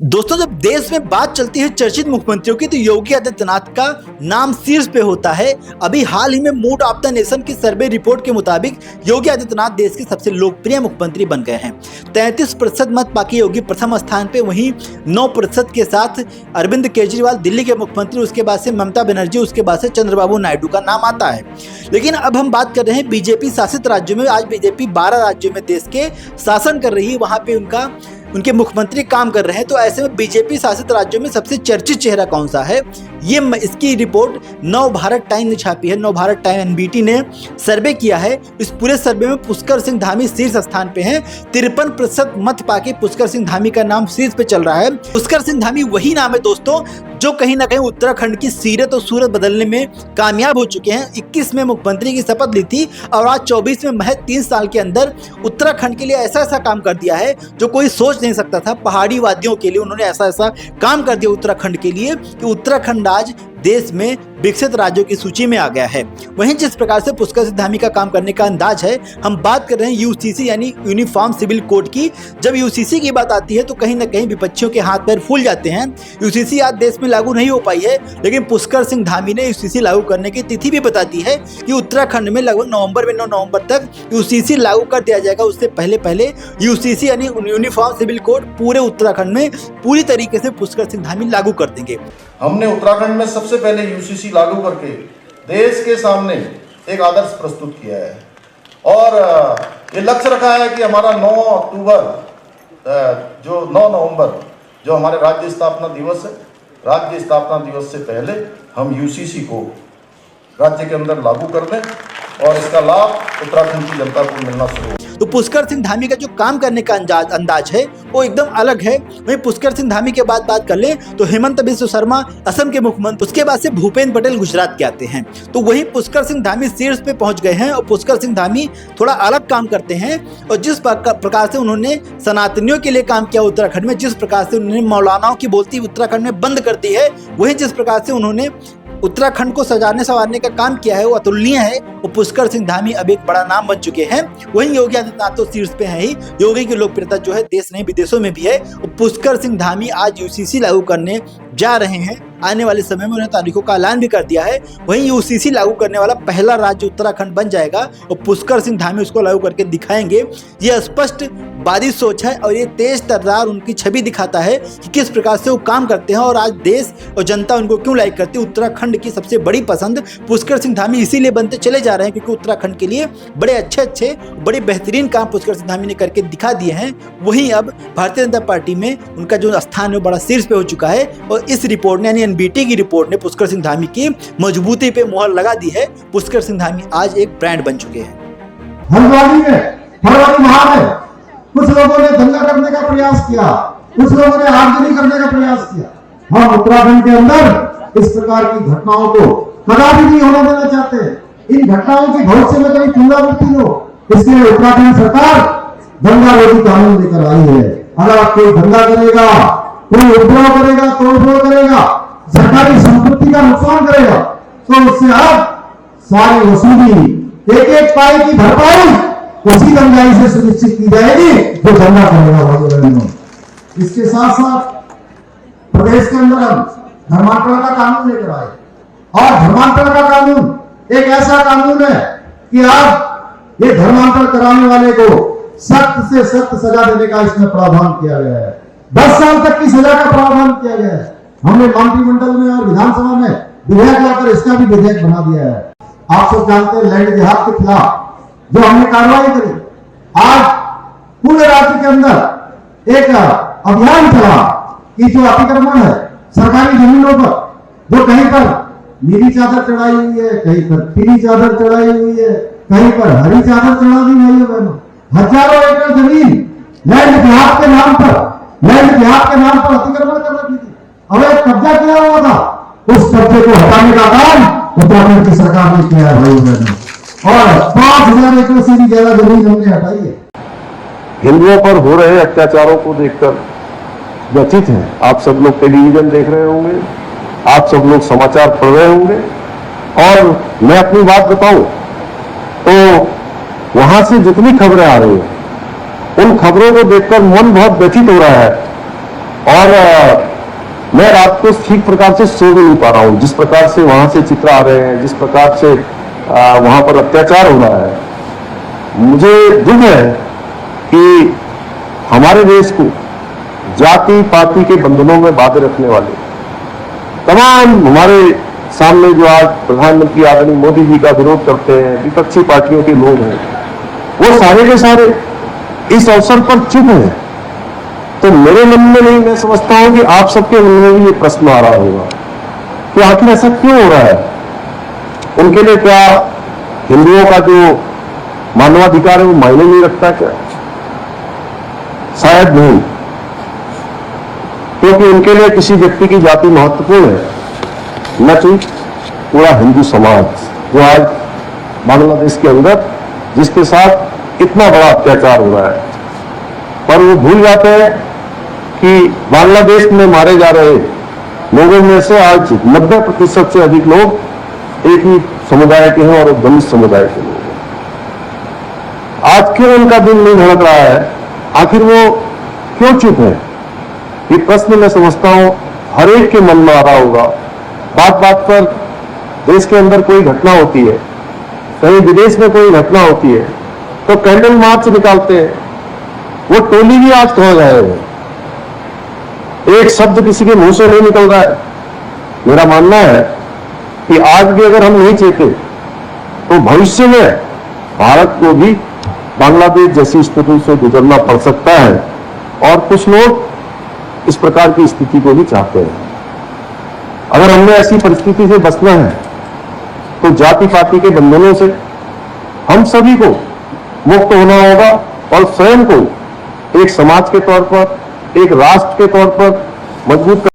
दोस्तों, जब देश में बात चलती है चर्चित मुख्यमंत्रियों की तो योगी आदित्यनाथ का नाम शीर्ष पे होता है। अभी हाल ही में मूड ऑफ द नेशन की सर्वे रिपोर्ट के मुताबिक योगी आदित्यनाथ देश के सबसे लोकप्रिय मुख्यमंत्री बन गए हैं। 33% मत पाके योगी प्रथम स्थान पे, वहीं 9% के साथ अरविंद केजरीवाल दिल्ली के मुख्यमंत्री, उसके बाद से ममता बनर्जी, उसके बाद से चंद्रबाबू नायडू का नाम आता है। लेकिन अब हम बात कर रहे हैं बीजेपी शासित राज्यों में। आज बीजेपी 12 राज्यों में देश के शासन कर रही है, वहां पे उनके मुख्यमंत्री काम कर रहे हैं। तो ऐसे में बीजेपी शासित राज्यों में सबसे चर्चित चेहरा कौन सा है, ये इसकी रिपोर्ट नव भारत टाइम ने छापी है। नव भारत टाइम एनबीटी ने सर्वे किया है। इस पूरे सर्वे में पुष्कर सिंह धामी शीर्ष स्थान पे हैं। 53% मत पाके पुष्कर सिंह धामी का नाम शीर्ष पे चल रहा है। पुष्कर सिंह धामी वही नाम है दोस्तों जो कहीं ना कहीं उत्तराखंड की सीरत और सूरत बदलने में कामयाब हो चुके हैं। 21 में मुख्यमंत्री की शपथ ली थी और आज 24 में महज 3 साल के अंदर उत्तराखंड के लिए ऐसा काम कर दिया है जो कोई सोच नहीं सकता था। पहाड़ी वादियों के लिए उन्होंने ऐसा काम कर दिया उत्तराखंड के लिए कि उत्तराखंड आज देश में विकसित राज्यों की सूची में आ गया है। वहीं जिस प्रकार से पुष्कर सिंह धामी का काम करने का अंदाज है, हम बात कर रहे हैं यूसीसी यानी यूनिफॉर्म सिविल कोड की। जब यूसीसी की बात आती है तो कहीं ना कहीं विपक्षियों के हाथ पैर फूल जाते हैं। यूसीसी आज देश में लागू नहीं हो पाई है, लेकिन पुष्कर सिंह धामी ने यूसीसी लागू करने की तिथि भी बता दी है कि उत्तराखंड में लगभग 9 नवंबर तक यूसीसी लागू कर दिया जाएगा। उससे पहले यूसीसी यानी यूनिफॉर्म सिविल कोड पूरे उत्तराखंड में पूरी तरीके से पुष्कर सिंह धामी लागू कर देंगे। हमने उत्तराखंड में सबसे पहले यूसीसी लागू करके देश के सामने एक आदर्श प्रस्तुत किया है और ये लक्ष्य रखा है कि हमारा 9 नवंबर जो हमारे राज्य स्थापना दिवस है, राज्य स्थापना दिवस से पहले हम यूसीसी को राज्य के अंदर लागू कर दें और इसका लाभ उत्तराखंड की जनता को मिलना शुरू हो। तो पुष्कर सिंह धामी का जो काम करने का अंदाज है वो एकदम अलग है। वहीं पुष्कर सिंह धामी के बाद बात कर ले तो हेमंत बिस्व शर्मा असम के मुख्यमंत्री, उसके बाद से भूपेंद्र पटेल गुजरात के आते हैं। तो वही पुष्कर सिंह धामी शीर्ष पे पहुंच गए हैं और पुष्कर सिंह धामी थोड़ा अलग काम करते हैं। और जिस प्रकार से उन्होंने सनातनियों के लिए काम किया उत्तराखंड में, जिस प्रकार से उन्होंने मौलानाओं की बोलती उत्तराखंड में बंद कर दी है, वही जिस प्रकार से उन्होंने उत्तराखंड को सजाने संवारने का काम किया है वो अतुलनीय है। वो पुष्कर सिंह धामी अब एक बड़ा नाम बन चुके हैं। वहीं योगी आदित्यनाथ तो शीर्ष पे है ही। योगी की लोकप्रियता जो है देश नहीं विदेशों में भी है। पुष्कर सिंह धामी आज यूसीसी लागू करने जा रहे हैं। आने वाले समय में उन्हें तारीखों का ऐलान भी कर दिया है। वहीं यूसीसी लागू करने वाला पहला राज्य उत्तराखंड बन जाएगा और पुष्कर सिंह धामी उसको लागू करके दिखाएंगे। ये स्पष्ट बारी सोच है और ये तेज तर्रार उनकी छवि दिखाता है कि किस प्रकार से वो काम करते हैं और आज देश और जनता उनको क्यों लाइक करती है। उत्तराखंड की सबसे बड़ी पसंद पुष्कर सिंह धामी इसीलिए बनते चले जा रहे हैं क्योंकि उत्तराखंड के लिए बड़े अच्छे बड़े बेहतरीन काम पुष्कर सिंह धामी ने करके दिखा दिए हैं। वहीं अब भारतीय जनता पार्टी में उनका जो स्थान है बड़ा शीर्ष पे हो चुका है और इस रिपोर्ट ने यानी एनबीटी की रिपोर्ट ने पुष्कर सिंह धामी की मजबूती पे मुहर लगा दी है। पुष्कर सिंह धामी आज एक ब्रांड बन चुके हैं। हल्द्वानी में कुछ लोगों ने दंगा करने का प्रयास किया, कुछ लोगों ने आगजनी करने का प्रयास किया। हम उत्तराखंड के अंदर इस प्रकार की घटनाओं को कदापि नहीं होने देना चाहते। इन घटनाओं की भविष्य में कभी पुनरावृत्ति हो, इसके लिए उत्तराखंड सरकार दंगा रोधी कानून लेकर आई है। अगर कोई दंगा करेगा, कोई उपद्रव करेगा, तोड़फोड़ करेगा, सरकारी संपत्ति का नुकसान करेगा तो उससे आप सारी वसूली, एक पाई की भरपाई उसी दंगाई से सुनिश्चित की जाएगी जो दंगा करेगा। इसके साथ साथ प्रदेश के अंदर हम धर्मांतरण का कानून लेकर आए और धर्मांतरण का कानून एक ऐसा कानून है कि आप ये धर्मांतरण कराने वाले को सख्त से सख्त सजा देने का इसमें प्रावधान किया गया है। 10 साल तक की सजा का प्रावधान किया गया है। हमने मंत्रिमंडल में और विधानसभा में विधेयक लाकर इसका भी विधेयक बना दिया है। आप सब जानते हैं लैंड जिहाद के खिलाफ जो हमने कार्रवाई करी, आज पूरे राज्य के अंदर एक अभियान चला कि जो अतिक्रमण है सरकारी जमीनों पर, जो कहीं पर नीली चादर चढ़ाई हुई है, कहीं पर पीली चादर चढ़ाई हुई है, कहीं पर हरी चादर चढ़ा दी गई है, हजारों एकड़ जमीन लैंड जिहाद के नाम पर अतिक्रमण कर रखी थी, अवैध कब्जा किया हुआ था। उस कब्जे को हटाने का काम उत्तराखंड की सरकार ने किया है और 5000 एकड़ से भी ज्यादा जमीन हमने हटाई है। हिंदुओं पर हो रहे अत्याचारों को देखकर व्यथित हैं। आप सब लोग टेलीविजन देख रहे होंगे, आप सब लोग समाचार पढ़ रहे होंगे और मैं अपनी बात बताऊं तो वहां से जितनी खबरें आ रही हैं उन खबरों को देखकर मन बहुत व्यथित हो रहा है और मैं रात को ठीक प्रकार से सो भी नहीं पा रहा हूं। जिस प्रकार से वहां से चित्र आ रहे हैं, जिस प्रकार से वहां पर अत्याचार हो रहा है, मुझे दुख है कि हमारे देश को जाति पाति के बंधनों में बांधे रखने वाले तमाम हमारे सामने जो आज प्रधानमंत्री आदरणीय मोदी जी का विरोध करते हैं, विपक्षी पार्टियों के लोग हैं, वो सारे के सारे इस अवसर पर चुप हैं। तो मेरे मन में नहीं, मैं समझता हूं कि आप सबके मन में भी ये प्रश्न आ रहा होगा कि आखिर ऐसा क्यों हो रहा है। उनके लिए क्या हिंदुओं का जो मानवाधिकार है वो मायने नहीं रखता क्या? शायद नहीं, क्योंकि उनके लिए किसी व्यक्ति की जाति महत्वपूर्ण है, न कि पूरा हिंदू समाज जो आज बांग्लादेश के अंदर जिसके साथ इतना बड़ा अत्याचार हो रहा है। पर वो भूल जाते हैं कि बांग्लादेश में मारे जा रहे लोगों में से आज 90% से अधिक लोग एक ही समुदाय के हैं और दलित समुदाय के लोग हैं। आज क्यों उनका दिल नहीं धड़क रहा है? आखिर वो क्यों चुप है? ये प्रश्न मैं समझता हूं हर एक के मन में आ रहा होगा। बात बात पर देश के अंदर कोई घटना होती है, कहीं विदेश में कोई घटना होती है, तो कैंडल मार्च निकालते हैं। वो टोली भी आज कहां गए हैं? एक शब्द किसी के मुंह से नहीं निकल रहा है। मेरा मानना है कि आज भी अगर हम नहीं चेते तो भविष्य में भारत को भी बांग्लादेश जैसी स्थिति से गुजरना पड़ सकता है। और कुछ लोग इस प्रकार की स्थिति को भी चाहते हैं। अगर हमने ऐसी परिस्थिति से बचना है तो जाति पाति के बंधनों से हम सभी को मुक्त होना होगा और स्वयं को एक समाज के तौर पर, एक राष्ट्र के तौर पर मजबूत